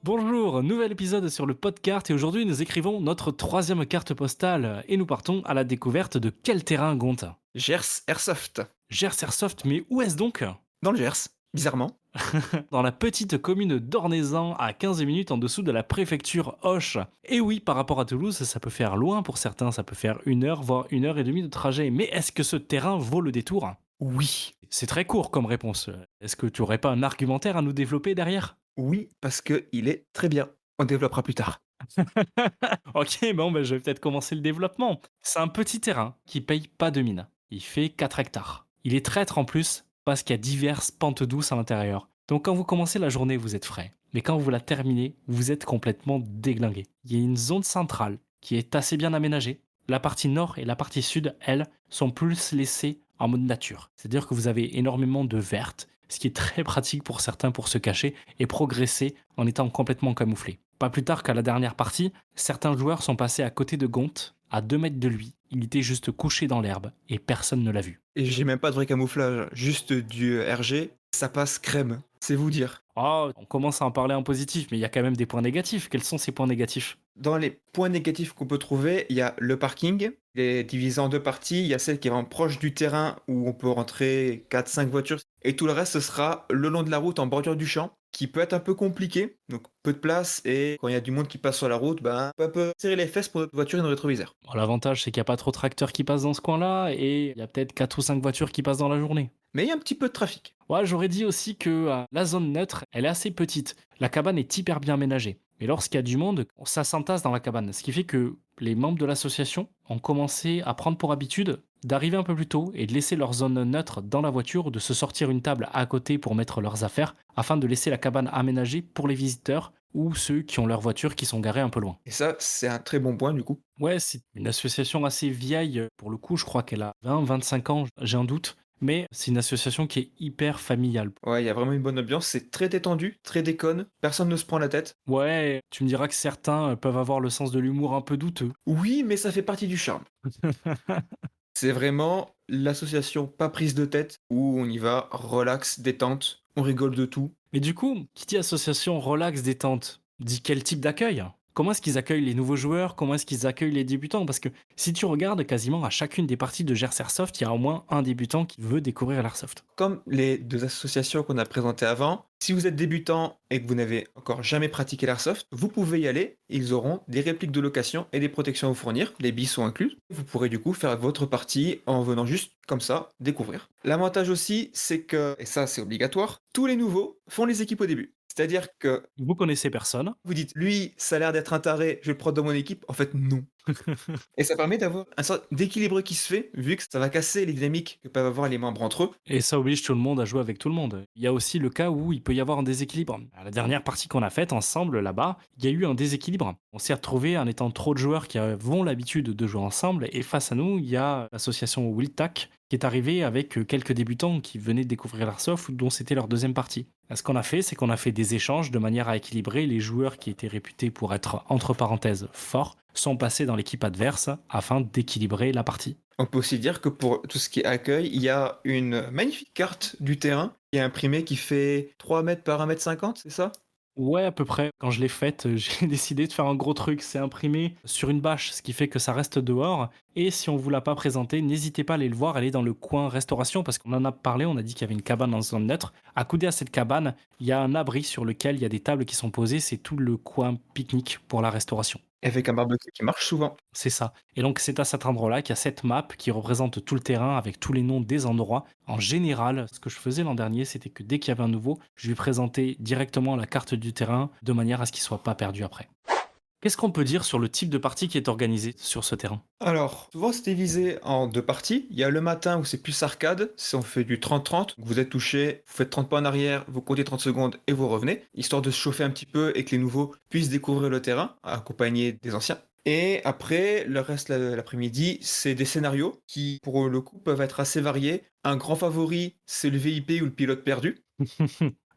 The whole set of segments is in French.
Bonjour, nouvel épisode sur le podcast et aujourd'hui nous écrivons notre troisième carte postale et nous partons à la découverte de quel terrain Gonte. Gers Airsoft, Gers Airsoft, mais où est-ce donc? dans le Gers, bizarrement. Dans la petite commune d'Ornézan à 15 minutes en dessous de la préfecture Auch. Et oui, par rapport à Toulouse, ça peut faire loin pour certains, ça peut faire 1 heure, voire 1 heure et demie de trajet. Mais est-ce que ce terrain vaut le détour? Oui, C'est très court comme réponse. Est-ce que tu aurais pas un argumentaire à nous développer derrière? oui, parce qu'il est très bien. On développera plus tard. Ok, bon, ben, je vais peut-être commencer le développement. C'est un petit terrain qui paye pas de mine. Il fait 4 hectares. Il est traître en plus parce qu'il y a diverses pentes douces à l'intérieur. Donc quand vous commencez la journée, vous êtes frais. Mais quand vous la terminez, vous êtes complètement déglingué. Il y a une zone centrale qui est assez bien aménagée. La partie nord et la partie sud, elles, sont plus laissées en mode nature. C'est-à-dire que vous avez énormément de vertes, ce qui est très pratique pour certains pour se cacher et progresser en étant complètement camouflé. Pas plus tard qu'à la dernière partie, certains joueurs sont passés à côté de Gont, à 2 mètres de lui. Il était juste couché dans l'herbe et personne ne l'a vu. Et j'ai même pas de vrai camouflage, juste du RG, ça passe crème, c'est vous dire. Oh, on commence à en parler en positif, mais il y a quand même des points négatifs. Quels sont ces points négatifs? Dans les points négatifs qu'on peut trouver, il y a le parking. Il est divisé en deux parties. Il y a celle qui est vraiment proche du terrain où on peut rentrer 4-5 voitures. Et tout le reste, ce sera le long de la route en bordure du champ, qui peut être un peu compliqué. Donc peu de place et quand il y a du monde qui passe sur la route, ben, on peut un peu serrer les fesses pour notre voiture et nos rétroviseurs. Bon, l'avantage, c'est qu'il n'y a pas trop de tracteurs qui passent dans ce coin-là et il y a peut-être 4 ou 5 voitures qui passent dans la journée. Mais il y a un petit peu de trafic. Ouais, j'aurais dit aussi que la zone neutre, elle est assez petite. La cabane est hyper bien aménagée. Mais lorsqu'il y a du monde, ça s'entasse dans la cabane. Ce qui fait que les membres de l'association ont commencé à prendre pour habitude d'arriver un peu plus tôt et de laisser leur zone neutre dans la voiture, de se sortir une table à côté pour mettre leurs affaires, afin de laisser la cabane aménagée pour les visiteurs ou ceux qui ont leur voiture qui sont garées un peu loin. Et ça, c'est un très bon point du coup. Ouais, c'est une association assez vieille. Pour le coup, je crois qu'elle a 20-25 ans, j'ai un doute. Mais c'est une association qui est hyper familiale. Ouais, il y a vraiment une bonne ambiance, c'est très détendu, très déconne, personne ne se prend la tête. Ouais, tu me diras que certains peuvent avoir le sens de l'humour un peu douteux. Oui, mais ça fait partie du charme. C'est vraiment l'association pas prise de tête où on y va, relax, détente, on rigole de tout. Mais du coup, qui dit association relax détente, dit quel type d'accueil? Comment est-ce qu'ils accueillent les nouveaux joueurs? Comment est-ce qu'ils accueillent les débutants? Parce que si tu regardes quasiment à chacune des parties de Gers Airsoft, il y a au moins un débutant qui veut découvrir l'Airsoft. Comme les deux associations qu'on a présentées avant, si vous êtes débutant et que vous n'avez encore jamais pratiqué l'airsoft, vous pouvez y aller. Ils auront des répliques de location et des protections à vous fournir. Les billes sont incluses. Vous pourrez du coup faire votre partie en venant juste comme ça découvrir. L'avantage aussi, c'est que, et ça c'est obligatoire, tous les nouveaux font les équipes au début. C'est-à-dire que Vous connaissez personne. vous dites, lui, ça a l'air d'être un taré, je vais le prendre dans mon équipe. En fait, non. Et ça permet d'avoir un sorte d'équilibre qui se fait, vu que ça va casser les dynamiques que peuvent avoir les membres entre eux. Et ça oblige tout le monde à jouer avec tout le monde. Il y a aussi le cas où il peut y avoir un déséquilibre. À la dernière partie qu'on a faite ensemble là-bas, il y a eu un déséquilibre. On s'est retrouvé en étant trop de joueurs qui avons l'habitude de jouer ensemble et face à nous, il y a l'association Wiltac qui est arrivée avec quelques débutants qui venaient de découvrir l'Airsoft dont c'était leur deuxième partie. Ce qu'on a fait, c'est qu'on a fait des échanges de manière à équilibrer les joueurs qui étaient réputés pour être entre parenthèses forts sont passés dans l'équipe adverse afin d'équilibrer la partie. On peut aussi dire que pour tout ce qui est accueil, il y a une magnifique carte du terrain qui est imprimée qui fait 3 mètres par 1,50 m, c'est ça? Ouais, à peu près. Quand je l'ai faite, j'ai décidé de faire un gros truc. C'est imprimé sur une bâche, ce qui fait que ça reste dehors. Et si on vous l'a pas présenté, n'hésitez pas à aller le voir. Elle est dans le coin restauration parce qu'on en a parlé. On a dit qu'il y avait une cabane en zone neutre. Accoudé à cette cabane, il y a un abri sur lequel il y a des tables qui sont posées. C'est tout le coin pique-nique pour la restauration. Avec un barbecue qui marche souvent. C'est ça. Et donc, c'est à cet endroit-là qu'il y a cette map qui représente tout le terrain avec tous les noms des endroits. En général, ce que je faisais l'an dernier, c'était que dès qu'il y avait un nouveau, je lui présentais directement la carte du terrain de manière à ce qu'il soit pas perdu après. Qu'est-ce qu'on peut dire sur le type de partie qui est organisé sur ce terrain? Alors, souvent c'est divisé en deux parties. Il y a le matin où c'est plus arcade, si on fait du 30-30, vous êtes touché, vous faites 30 pas en arrière, vous comptez 30 secondes et vous revenez, histoire de se chauffer un petit peu et que les nouveaux puissent découvrir le terrain, accompagnés des anciens. Et après, le reste l'après-midi, c'est des scénarios qui, pour le coup, peuvent être assez variés. Un grand favori, c'est le VIP ou le pilote perdu.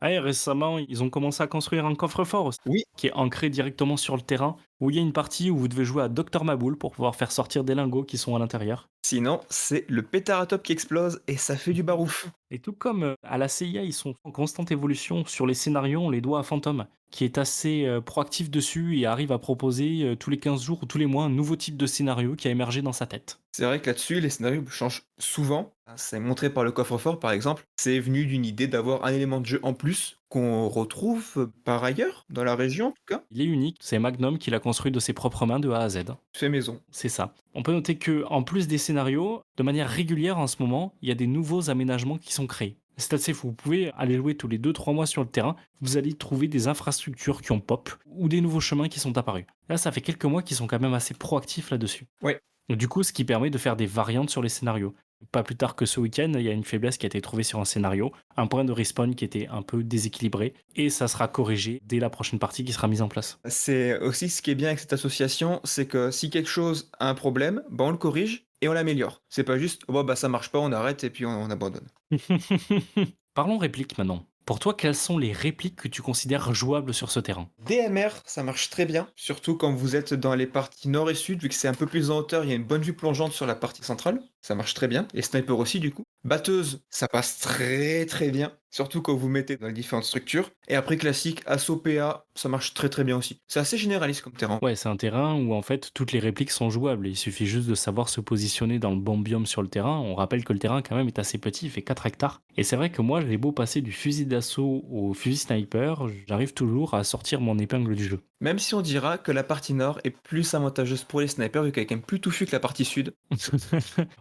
Ah, et récemment, ils ont commencé à construire un coffre-fort aussi, Oui, qui est ancré directement sur le terrain. Ou il y a une partie où vous devez jouer à Docteur Maboul pour pouvoir faire sortir des lingots qui sont à l'intérieur. Sinon, c'est le pétaratop qui explose et ça fait du barouf. Et tout comme, à la CIA, ils sont en constante évolution sur les scénarios, on les doit à Phantom, qui est assez, proactif dessus et arrive à proposer, tous les 15 jours ou tous les mois un nouveau type de scénario qui a émergé dans sa tête. C'est vrai que là-dessus, les scénarios changent souvent. C'est montré par le coffre-fort, par exemple. C'est venu d'une idée d'avoir un élément de jeu en plus qu'on retrouve par ailleurs, dans la région en tout cas, Il est unique, c'est Magnum qui l'a construit de ses propres mains de A à Z. fait maison. C'est ça. On peut noter que, en plus des scénarios, de manière régulière en ce moment, il y a des nouveaux aménagements qui sont créés. C'est assez fou. Vous pouvez aller jouer tous les 2-3 mois sur le terrain, vous allez trouver des infrastructures qui ont pop ou des nouveaux chemins qui sont apparus. Là, ça fait quelques mois qu'ils sont quand même assez proactifs là-dessus. Ouais, Donc, du coup, ce qui permet de faire des variantes sur les scénarios. Pas plus tard que ce week-end, il y a une faiblesse qui a été trouvée sur un scénario, un point de respawn qui était un peu déséquilibré, et ça sera corrigé dès la prochaine partie qui sera mise en place. c'est aussi ce qui est bien avec cette association, c'est que si quelque chose a un problème, bah, on le corrige et on l'améliore. C'est pas juste: «Oh bah, ça marche pas, on arrête et puis on abandonne». Parlons répliques maintenant. Pour toi, quelles sont les répliques que tu considères jouables sur ce terrain? DMR, ça marche très bien, surtout quand vous êtes dans les parties nord et sud, vu que c'est un peu plus en hauteur, il y a une bonne vue plongeante sur la partie centrale, ça marche très bien, et sniper aussi du coup. Batteuse, ça passe très très bien, surtout quand vous mettez dans les différentes structures. Et après classique, assaut PA, ça marche très très bien aussi. C'est assez généraliste comme terrain. Ouais, c'est un terrain où en fait toutes les répliques sont jouables. Il suffit juste de savoir se positionner dans le bon biome sur le terrain. On rappelle que le terrain quand même est assez petit, il fait 4 hectares. Et c'est vrai que moi, j'ai beau passer du fusil d'assaut au fusil sniper, j'arrive toujours à sortir mon épingle du jeu. Même si on dira que la partie nord est plus avantageuse pour les snipers, vu qu'elle est quand même plus touffue que la partie sud.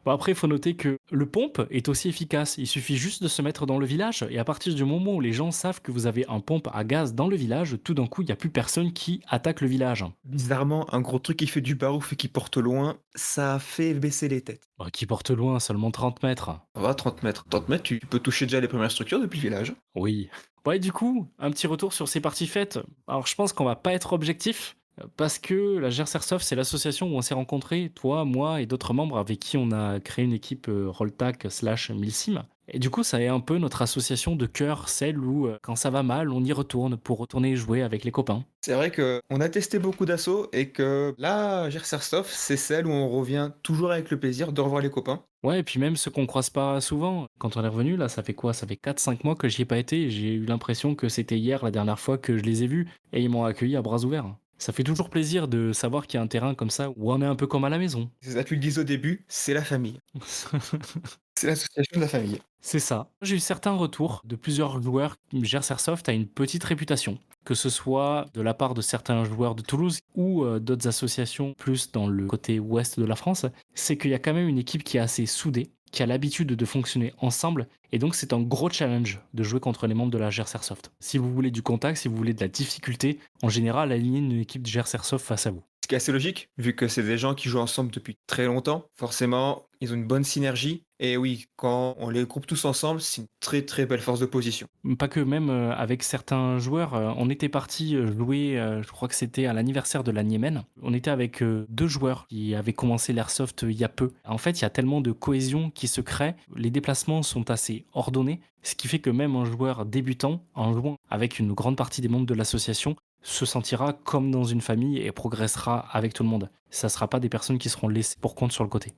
Bon, après, il faut noter que le pompe est aussi efficace. Il suffit juste de se mettre dans le village et à partir du moment où les gens savent que vous avez un pompe à gaz dans le village, tout d'un coup, il n'y a plus personne qui attaque le village. Bizarrement, un gros truc qui fait du barouf et qui porte loin, ça fait baisser les têtes. Bah, qui porte loin, seulement 30 mètres. Ça va, 30 mètres. 30 mètres, tu peux toucher déjà les premières structures depuis le village. Oui. Ouais, du coup, un petit retour sur ces parties faites. Alors, je pense qu'on va pas être objectif, parce que la GERS Airsoft, c'est l'association où on s'est rencontrés, toi, moi et d'autres membres avec qui on a créé une équipe Rolltac/Milsim. Et du coup, ça est un peu notre association de cœur, celle où, quand ça va mal, on y retourne pour retourner jouer avec les copains. C'est vrai que on a testé beaucoup d'assauts et que là, Gersersoft, c'est celle où on revient toujours avec le plaisir de revoir les copains. Ouais, et puis même ceux qu'on croise pas souvent. Quand on est revenu, là, ça fait quoi? Ça fait 4-5 mois que j'y ai pas été et j'ai eu l'impression que c'était hier la dernière fois que je les ai vus et ils m'ont accueilli à bras ouverts. Ça fait toujours plaisir de savoir qu'il y a un terrain comme ça où on est un peu comme à la maison. C'est ça, tu le disais au début, c'est la famille. C'est l'association de la famille. C'est ça. J'ai eu certains retours de plusieurs joueurs. Gers Airsoft a une petite réputation, que ce soit de la part de certains joueurs de Toulouse ou d'autres associations plus dans le côté ouest de la France. C'est qu'il y a quand même une équipe qui est assez soudée, qui a l'habitude de fonctionner ensemble, et donc c'est un gros challenge de jouer contre les membres de la Gers Airsoft. Si vous voulez du contact, si vous voulez de la difficulté, en général, alignez une équipe de Gers Airsoft face à vous. Ce qui est assez logique, vu que c'est des gens qui jouent ensemble depuis très longtemps. Forcément, ils ont une bonne synergie. Et oui, quand on les groupe tous ensemble, c'est une très très belle force de position. Pas que, même, avec certains joueurs, on était partis, jouer, je crois que c'était à l'anniversaire de la Niemen. On était avec, 2 joueurs qui avaient commencé l'airsoft, il y a peu. En fait, il y a tellement de cohésion qui se crée, les déplacements sont assez ordonnés, ce qui fait que même un joueur débutant, en jouant avec une grande partie des membres de l'association, se sentira comme dans une famille et progressera avec tout le monde. Ça sera pas des personnes qui seront laissées pour compte sur le côté.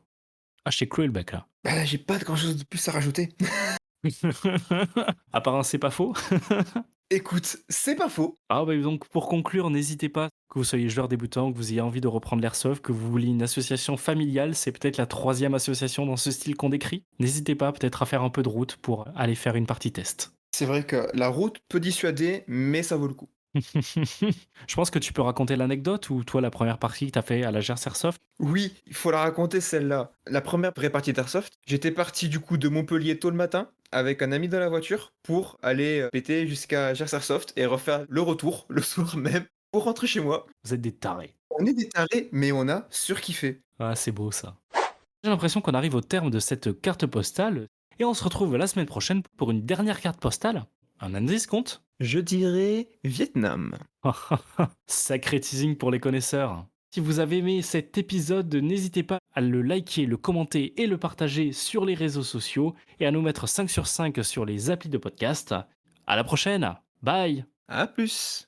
Ah, je t'ai cloué le bec, là. Bah là, j'ai pas grand chose de plus à rajouter. À part un c'est pas faux. Écoute, c'est pas faux. Ah bah donc pour conclure, n'hésitez pas, que vous soyez joueur débutant, que vous ayez envie de reprendre l'airsoft, que vous vouliez une association familiale, c'est peut-être la troisième association dans ce style qu'on décrit. N'hésitez pas peut-être à faire un peu de route pour aller faire une partie test. C'est vrai que la route peut dissuader, mais ça vaut le coup. Je pense que tu peux raconter l'anecdote ou toi la première partie que t'as fait à la Gers Airsoft. Oui, il faut la raconter celle-là. La première vraie partie d'Airsoft, j'étais parti du coup de Montpellier tôt le matin avec un ami dans la voiture pour aller péter jusqu'à Gers Airsoft et refaire le retour le soir même pour rentrer chez moi. Vous êtes des tarés. On est des tarés, mais on a surkiffé. Ah c'est beau ça. J'ai l'impression qu'on arrive au terme de cette carte postale et on se retrouve la semaine prochaine pour une dernière carte postale. Un indice compte. Je dirais Vietnam. Sacré teasing pour les connaisseurs. Si vous avez aimé cet épisode, n'hésitez pas à le liker, le commenter et le partager sur les réseaux sociaux et à nous mettre 5 sur 5 sur les applis de podcast. À la prochaine. Bye. À plus.